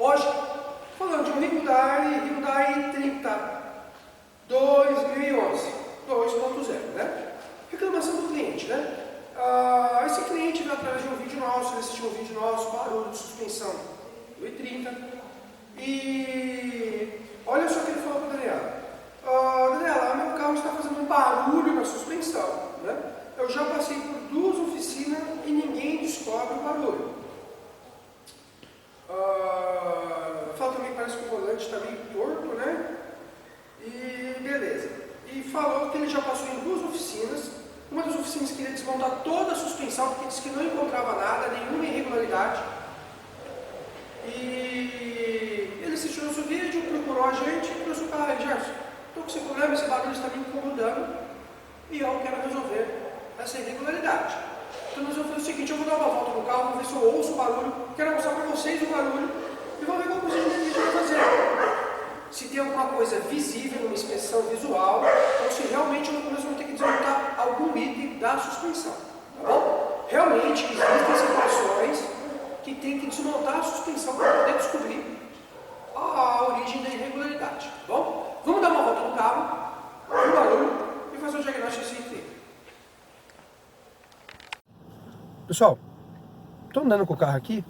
Lógico, falando de um Hyundai 30 2011, 2.0, né? Reclamação do cliente, né? Esse cliente veio através de um vídeo nosso, ele assistiu um vídeo nosso, barulho de suspensão do i30. E olha só o que ele falou para a Daniela. Daniela, meu carro está fazendo um barulho na suspensão, né? Eu já passei por 2 oficinas e ninguém descobre o barulho. Fala também, parece que o volante está meio torto, né? E beleza. E falou que ele já passou em 2 oficinas. Uma das oficinas queria desmontar toda a suspensão, porque disse que não encontrava nada, nenhuma irregularidade. E ele assistiu nosso vídeo, procurou a gente e trouxe o carro. Gerson, estou com esse problema, esse barulho está me incomodando e eu quero resolver essa irregularidade. Então nós vamos fazer o seguinte, eu vou dar uma volta no carro, vou ver se eu ouço o barulho, quero mostrar para vocês o barulho e vou ver qual coisa a gente vai fazer. Se tem alguma coisa visível, uma inspeção visual, ou se realmente nós vamos ter que desmontar algum item da suspensão, tá bom? Realmente existem situações que tem que desmontar a suspensão para poder descobrir a origem da irregularidade, tá bom? Vamos dar uma volta no carro, ouvir o barulho e fazer o diagnóstico desse item. Pessoal, estou andando com o carro aqui.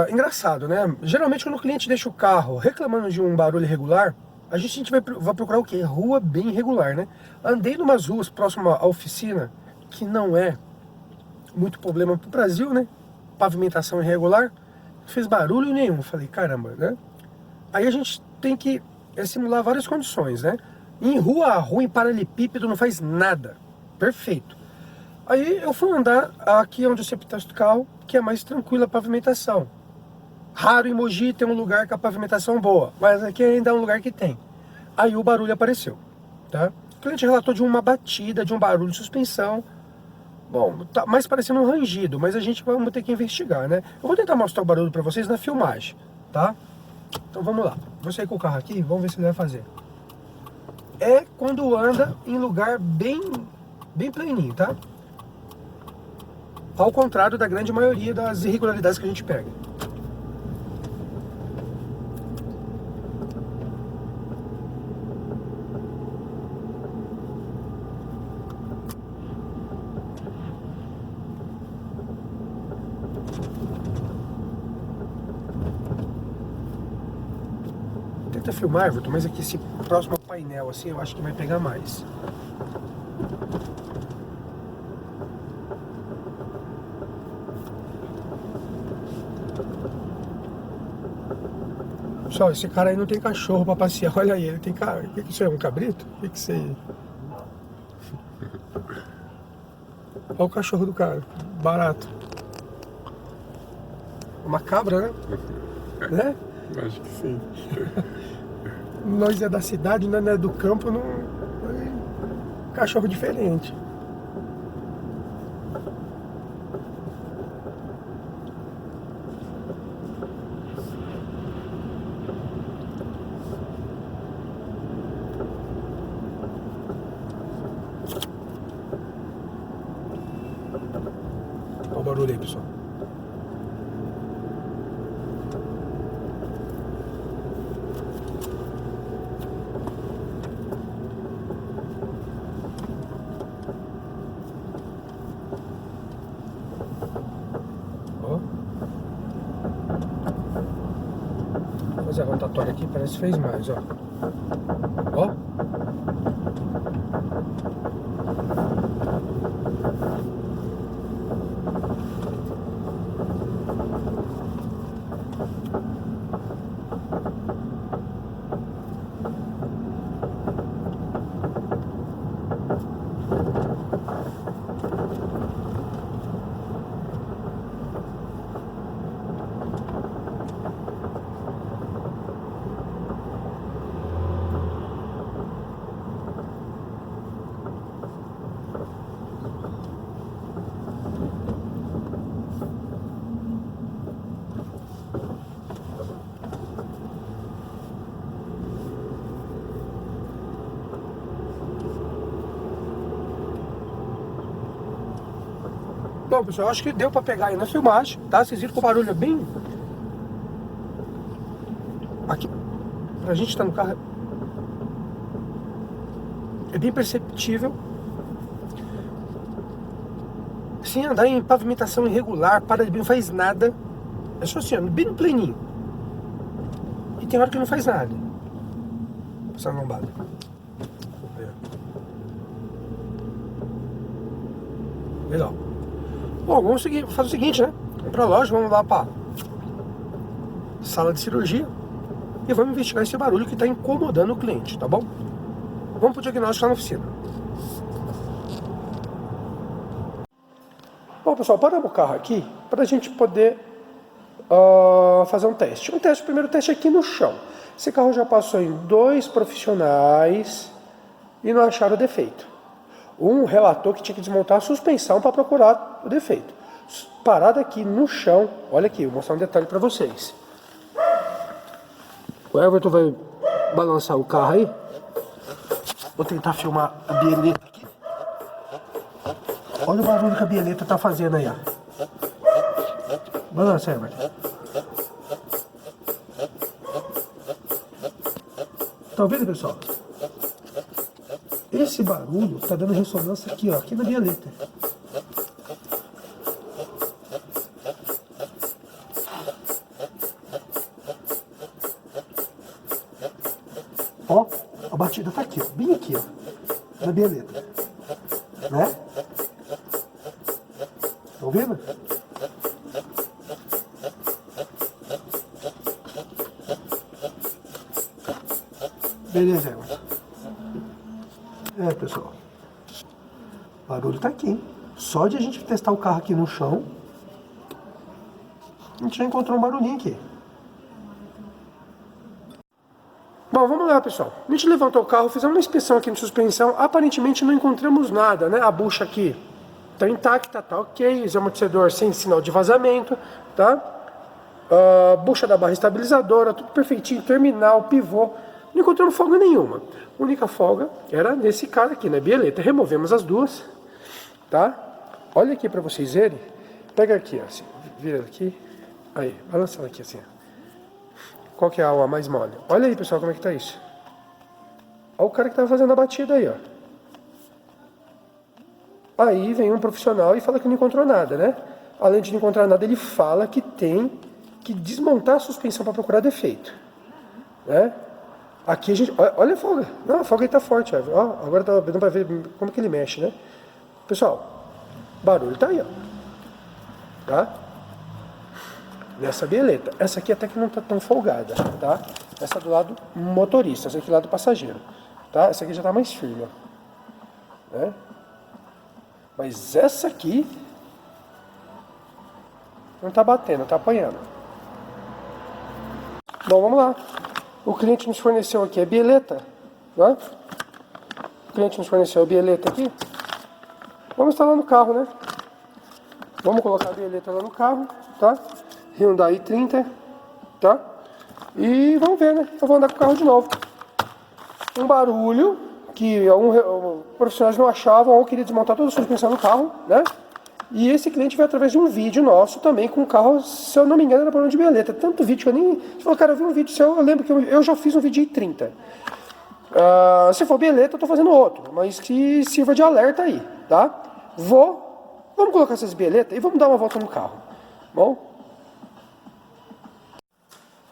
Engraçado, né? Geralmente quando o cliente deixa o carro reclamando de um barulho irregular, a gente vai procurar o quê? Rua bem irregular, né? Andei em umas ruas próximas à oficina, que não é muito problema pro Brasil, né? Pavimentação irregular, não fez barulho nenhum. Falei, caramba, né? Aí a gente tem que simular várias condições, né? Em rua ruim, paralelepípedo, não faz nada. Perfeito. Aí eu fui andar aqui onde eu sempre testo o carro, que é mais tranquila a pavimentação. Raro em Mogi tem um lugar com a pavimentação boa, mas aqui ainda é um lugar que tem. Aí o barulho apareceu, tá? O cliente relatou de uma batida, de um barulho de suspensão. Bom, tá mais parecendo um rangido, mas a gente vai ter que investigar, né? Eu vou tentar mostrar o barulho para vocês na filmagem, tá? Então vamos lá. Vou sair com o carro aqui, vamos ver se ele vai fazer. É quando anda em lugar bem planinho, tá? Ao contrário da grande maioria das irregularidades que a gente pega. Tenta filmar, Everton, mas aqui esse próximo painel assim eu acho que vai pegar mais. Pessoal, esse cara aí não tem cachorro pra passear. Olha aí, ele tem cara. O que isso é? Um cabrito? O que isso aí? Olha o cachorro do cara. Barato. Uma cabra, né? Né? Acho que sim. Nós é da cidade, não é do campo, não. Cachorro diferente. Olha o barulho aí, pessoal. Ó. Vou fazer a rotatória aqui, parece que fez mais, ó. Ó. Bom, pessoal, acho que deu pra pegar aí na filmagem, tá? Vocês viram que o barulho é bem aqui, pra gente estar no carro, é bem perceptível. Sem andar em pavimentação irregular, para de bem, não faz nada. É só assim, bem no pleninho. E tem hora que não faz nada. Passar na lombada. Legal. Bom, vamos fazer o seguinte, né? Vamos pra loja, vamos lá pra sala de cirurgia e vamos investigar esse barulho que está incomodando o cliente, tá bom? Vamos pro diagnóstico lá na oficina. Bom, pessoal, paramos o carro aqui para a gente poder fazer um teste. O primeiro teste aqui no chão. Esse carro já passou em 2 profissionais e não acharam defeito. Um relatou que tinha que desmontar a suspensão para procurar o defeito. Parado aqui no chão, olha aqui, vou mostrar um detalhe para vocês. O Everton vai balançar o carro aí. Vou tentar filmar a bieleta aqui. Olha o barulho que a bieleta tá fazendo aí, ó. Balança, Everton. Tá ouvindo, pessoal? Esse barulho tá dando ressonância aqui, ó, aqui na bieleta. Ó, a batida tá aqui, ó, bem aqui, ó, na bieleta, né? Tá ouvindo? Beleza, Everton. Pessoal, o barulho tá aqui, hein? Só de a gente testar o carro aqui no chão, a gente já encontrou um barulhinho aqui. Bom, vamos lá, pessoal. A gente levantou o carro, fizemos uma inspeção aqui de suspensão. Aparentemente não encontramos nada, né? A bucha aqui tá intacta, tá ok. O amortecedor sem sinal de vazamento, tá? Bucha da barra estabilizadora, tudo perfeitinho. Terminal, pivô. Não encontramos folga nenhuma. A única folga era nesse cara aqui, na bieleta. Removemos as duas, tá? Olha aqui pra vocês verem. Pega aqui, ó, assim, vira aqui. Aí, balança ela aqui assim, ó. Qual que é a aula mais mole? Olha aí, pessoal, como é que tá isso. Olha o cara que tá fazendo a batida aí, ó. Aí vem um profissional e fala que não encontrou nada, né? Além de não encontrar nada, ele fala que tem que desmontar a suspensão para procurar defeito, né? Aqui a gente... Olha a folga. Não, a folga aí tá forte, ó. Agora tá dando pra ver como que ele mexe, né? Pessoal, barulho tá aí, ó. Tá? Nessa bieleta. Essa aqui até que não tá tão folgada, tá? Essa do lado motorista, essa aqui do lado passageiro, tá? Essa aqui já tá mais firme, ó. Né? Mas essa aqui não tá batendo, tá apanhando. Bom, vamos lá. O cliente nos forneceu aqui a bieleta, né? O cliente nos forneceu a bieleta aqui. Vamos instalar no carro, né? Vamos colocar a bieleta lá no carro, tá? Hyundai i30, tá? E vamos ver, né? Eu vou andar com o carro de novo. Um barulho que profissionais não achavam ou queria desmontar toda a suspensão no carro, né? E esse cliente veio através de um vídeo nosso também com o carro, se eu não me engano, era problema de bieleta. Tanto vídeo que eu nem... Você falou, cara, eu vi um vídeo seu, eu lembro que eu já fiz um vídeo de i30. Se for bieleta, eu tô fazendo outro, mas que sirva de alerta aí, tá? Vamos colocar essas bieletas e vamos dar uma volta no carro, bom?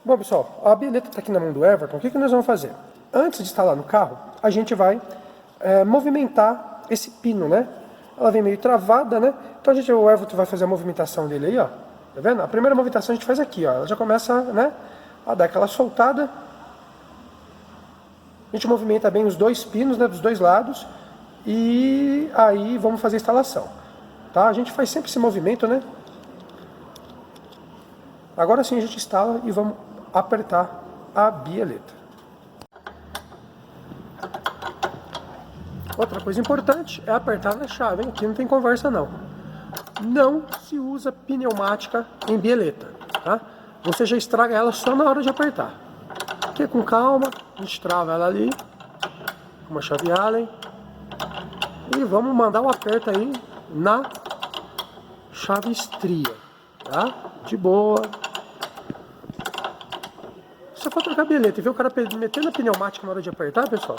Bom, pessoal, a bieleta está aqui na mão do Everton. O que nós vamos fazer? Antes de instalar no carro, a gente vai movimentar esse pino, né? Ela vem meio travada, né? Então o Everton vai fazer a movimentação dele aí, ó. Tá vendo? A primeira movimentação a gente faz aqui, ó. Ela já começa, né, a dar aquela soltada. A gente movimenta bem os dois pinos, né, dos dois lados. E aí vamos fazer a instalação. Tá? A gente faz sempre esse movimento, né? Agora sim a gente instala e vamos apertar a bieleta. Outra coisa importante é apertar na chave, hein? Aqui não tem conversa não. Não se usa pneumática em bieleta, tá? Você já estraga ela só na hora de apertar. Aqui com calma, a gente trava ela ali, com uma chave Allen. E vamos mandar o aperto aí na chave estria, tá? De boa. for trocar bilhete e ver o cara metendo a pneumática na hora de apertar, pessoal,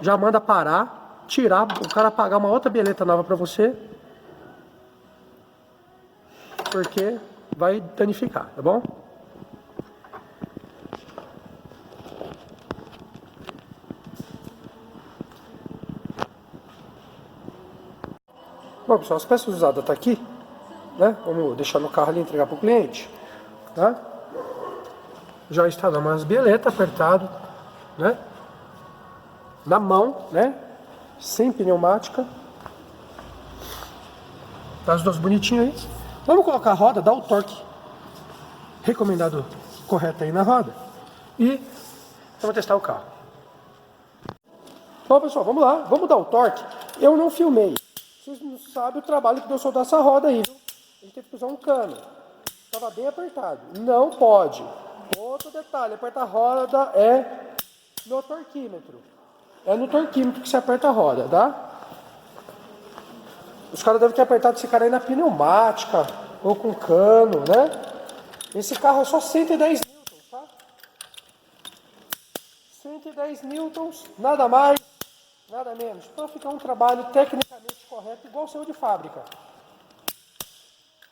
já manda parar, tirar, o cara pagar uma outra bilheta nova pra você, porque vai danificar, tá bom? Bom, pessoal, as peças usadas tá aqui, né? Vamos deixar no carro ali e entregar pro cliente, tá? Já instalamos as bieletas apertado, né? Na mão, né? Sem pneumática. Tá as duas bonitinhas aí. Vamos colocar a roda, dar o torque recomendado correto aí na roda. E vamos testar o carro. Bom, pessoal, vamos lá. Vamos dar o torque. Eu não filmei. Vocês não sabem o trabalho que deu soldar essa roda aí, viu? A gente teve que usar um cano. Estava bem apertado. Não pode. Outro detalhe, apertar a roda é no torquímetro. É no torquímetro que se aperta a roda, tá? Os caras devem ter apertado esse cara aí na pneumática ou com cano, né? Esse carro é só 110 newtons, tá? 110 newtons, nada mais, nada menos. Para ficar um trabalho tecnicamente correto, igual o seu de fábrica.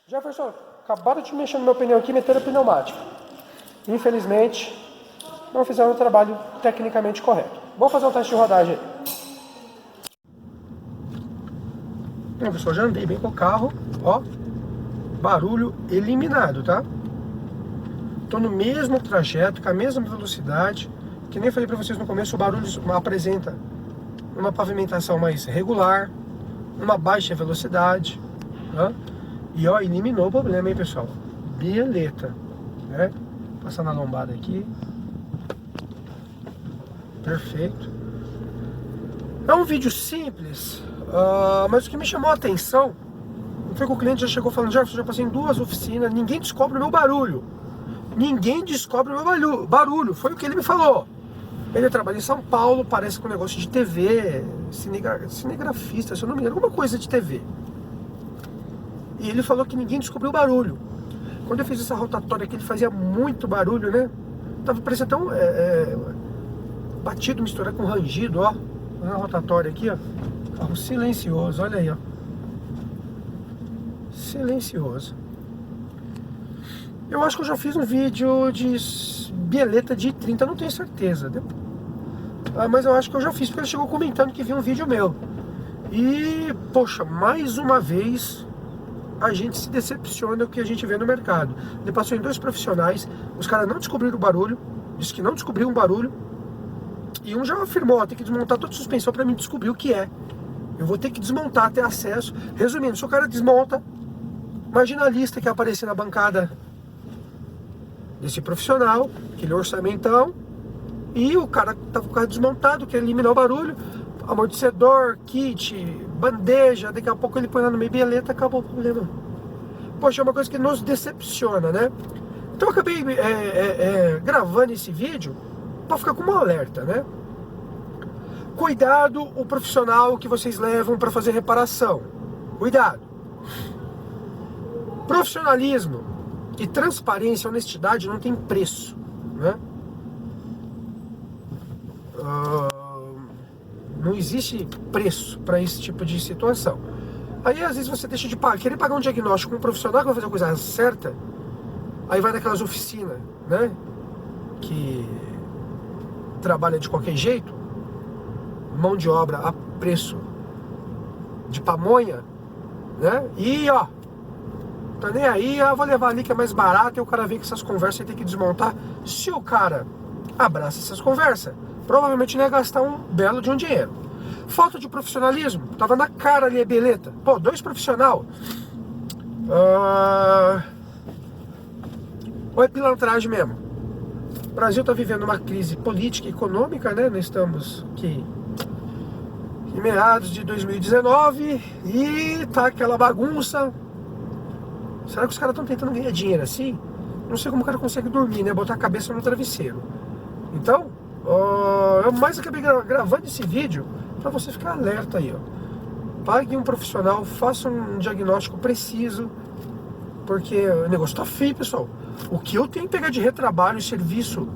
Jefferson, acabaram de mexer no meu pneu aqui e meteram a pneumática. Infelizmente, não fizeram o trabalho tecnicamente correto. Vamos fazer um teste de rodagem aí. Bom, pessoal, já andei bem com o carro, ó, barulho eliminado, tá? Tô no mesmo trajeto, com a mesma velocidade, que nem falei pra vocês no começo, o barulho apresenta uma pavimentação mais regular, uma baixa velocidade, tá? E ó, eliminou o problema, hein, pessoal? Bieleta, né? Passar na lombada aqui. Perfeito. É um vídeo simples, mas o que me chamou a atenção foi que o cliente já chegou falando: Jefferson, já passei em 2 oficinas, ninguém descobre o meu barulho. Ninguém descobre o meu barulho. Foi o que ele me falou. Ele trabalha em São Paulo, parece com um negócio de TV, cinegrafista, se eu não me engano, alguma coisa de TV. E ele falou que ninguém descobriu o barulho. Quando eu fiz essa rotatória aqui, ele fazia muito barulho, né? Tava parecendo tão batido, misturado com rangido, ó. Uma rotatória aqui, ó. Carro silencioso, olha aí, ó. Silencioso. Eu acho que eu já fiz um vídeo de bieleta de 30, não tenho certeza, né? Mas eu acho que eu já fiz, porque ele chegou comentando que viu um vídeo meu. E, poxa, mais uma vez a gente se decepciona com o que a gente vê no mercado. Ele passou em 2 profissionais, os caras não descobriram o barulho, disse que não descobriu um barulho, e um já afirmou: ó, tem que desmontar toda a suspensão para mim descobrir o que é. Eu vou ter que desmontar, ter acesso. Resumindo, se o cara desmonta, imagina a lista que aparecer na bancada desse profissional, aquele orçamentão, e o cara tá com o carro desmontado, quer eliminar o barulho, amortecedor, kit, bandeja, daqui a pouco ele põe lá no meio bieleta, acabou o problema. Poxa, é uma coisa que nos decepciona, né? Então eu acabei gravando esse vídeo para ficar com um alerta, né? Cuidado o profissional que vocês levam para fazer reparação. Cuidado. Profissionalismo e transparência, honestidade não tem preço, né? Não existe preço para esse tipo de situação. Aí às vezes você deixa de querer pagar um diagnóstico com um profissional que vai fazer a coisa certa, aí vai naquelas oficinas, né, que trabalha de qualquer jeito, mão de obra a preço de pamonha, né, e ó, tá nem aí, vou levar ali que é mais barato, e o cara vem com essas conversas e tem que desmontar. Se o cara abraça essas conversas, provavelmente não ia gastar um belo de um dinheiro. Falta de profissionalismo, tava na cara ali a bieleta. Pô, 2 profissional. Ou é pilantragem mesmo? O Brasil tá vivendo uma crise política e econômica, né? Nós estamos aqui em meados de 2019 e tá aquela bagunça. Será que os caras estão tentando ganhar dinheiro assim? Não sei como o cara consegue dormir, né? Botar a cabeça no travesseiro. Então, eu mais acabei gravando esse vídeo para você ficar alerta aí, ó. Pague um profissional, faça um diagnóstico preciso, porque o negócio tá feio, pessoal. O que eu tenho que pegar de retrabalho e serviço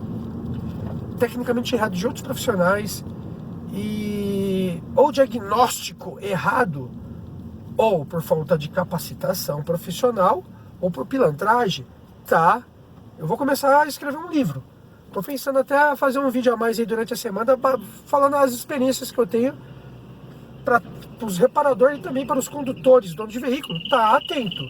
tecnicamente errado de outros profissionais ou diagnóstico errado, ou por falta de capacitação profissional, ou por pilantragem, tá? Eu vou começar a escrever um livro. Tô pensando até a fazer um vídeo a mais aí durante a semana, falando as experiências que eu tenho para os reparadores e também para os condutores, donos de veículo. Tá atento,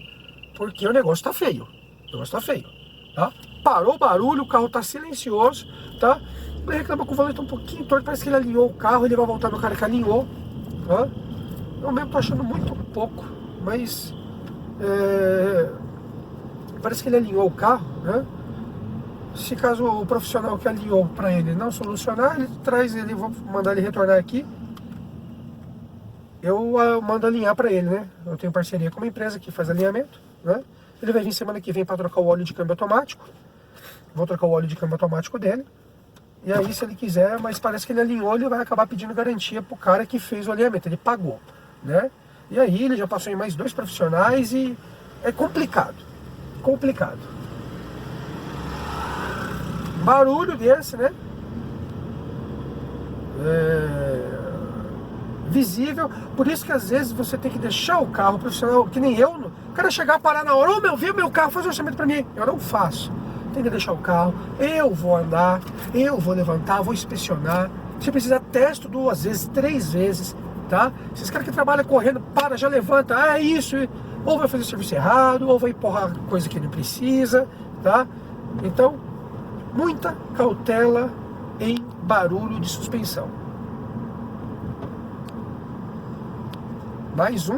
porque o negócio tá feio. O negócio tá feio, tá? Parou o barulho, o carro tá silencioso, tá? Ele reclama que o volante tá um pouquinho torto, parece que ele alinhou o carro, ele vai voltar no cara que alinhou, tá? Eu mesmo tô achando muito pouco, mas parece que ele alinhou o carro, né? Se caso o profissional que alinhou para ele não solucionar, ele traz ele, vou mandar ele retornar aqui. Eu mando alinhar para ele, né? Eu tenho parceria com uma empresa que faz alinhamento, né? Ele vai vir semana que vem para trocar o óleo de câmbio automático. Vou trocar o óleo de câmbio automático dele. E aí, se ele quiser, mas parece que ele alinhou, ele vai acabar pedindo garantia pro cara que fez o alinhamento. Ele pagou, né? E aí, ele já passou em mais 2 profissionais e é complicado. Complicado. Barulho desse, né? Visível. Por isso que às vezes você tem que deixar o carro profissional, que nem eu. O cara chegar, parar na hora, ô viu meu carro, faz um orçamento pra mim. Eu não faço. Tem que deixar o carro, eu vou andar, eu vou levantar, vou inspecionar. Se precisar, testo 2 vezes, 3 vezes, tá? Se esse cara que trabalha correndo, para, já levanta, é isso, ou vai fazer serviço errado, ou vai empurrar coisa que ele precisa, tá? Então, muita cautela em barulho de suspensão. Mais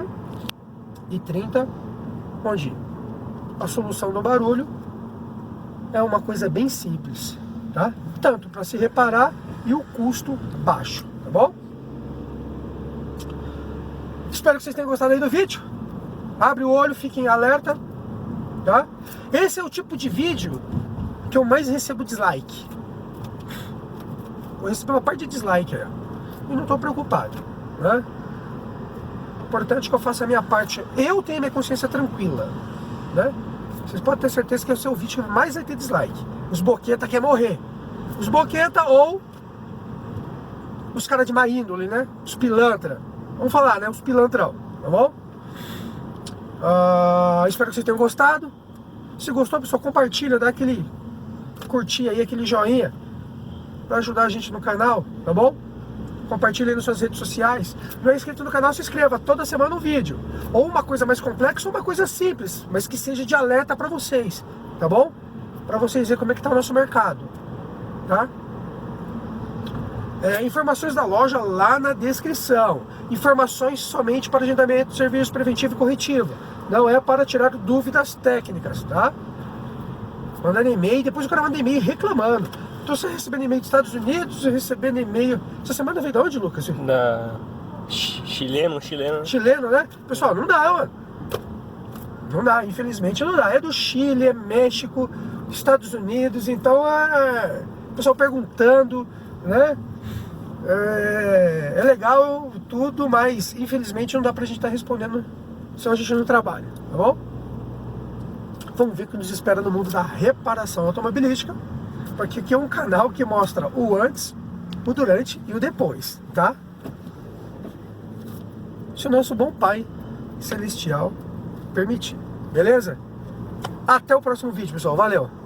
1:30, onde a solução do barulho é uma coisa bem simples, tá? Tanto para se reparar e o custo baixo, tá bom? Espero que vocês tenham gostado aí do vídeo. Abre o olho, fiquem alerta, tá? Esse é o tipo de vídeo que eu mais recebo dislike. Eu recebo uma parte de dislike aí, e não estou preocupado, né? O importante é que eu faça a minha parte. Eu tenho minha consciência tranquila, né? Vocês podem ter certeza que é o seu vídeo que mais vai ter dislike. Os boqueta quer morrer. Os boqueta ou os caras de má índole, né? Os pilantra. Vamos falar, né? Os pilantrão, tá bom? Espero que vocês tenham gostado. Se gostou, pessoal, compartilha, dá aquele curtir aí, aquele joinha pra ajudar a gente no canal, tá bom? Compartilha aí nas suas redes sociais. Não é inscrito no canal, se inscreva. Toda semana um vídeo. Ou uma coisa mais complexa ou uma coisa simples, mas que seja de alerta pra vocês, tá bom? Pra vocês verem como é que tá o nosso mercado, tá? Informações da loja lá na descrição. Informações somente para agendamento de serviço preventivo e corretivo. Não é para tirar dúvidas técnicas, tá? Mandando e-mail, depois o cara manda e-mail reclamando. Tô recebendo e-mail dos Estados Unidos, recebendo e-mail... Essa semana veio de onde, Lucas? Da... Chileno. Chileno, né? Pessoal, não dá, mano. Não dá, infelizmente não dá. É do Chile, é México, Estados Unidos, então o pessoal perguntando, né? É legal tudo, mas infelizmente não dá pra gente estar respondendo, senão a gente não trabalha, tá bom? Vamos ver o que nos espera no mundo da reparação automobilística, porque aqui é um canal que mostra o antes, o durante e o depois, tá? Se o nosso bom Pai Celestial permitir, beleza? Até o próximo vídeo, pessoal, valeu!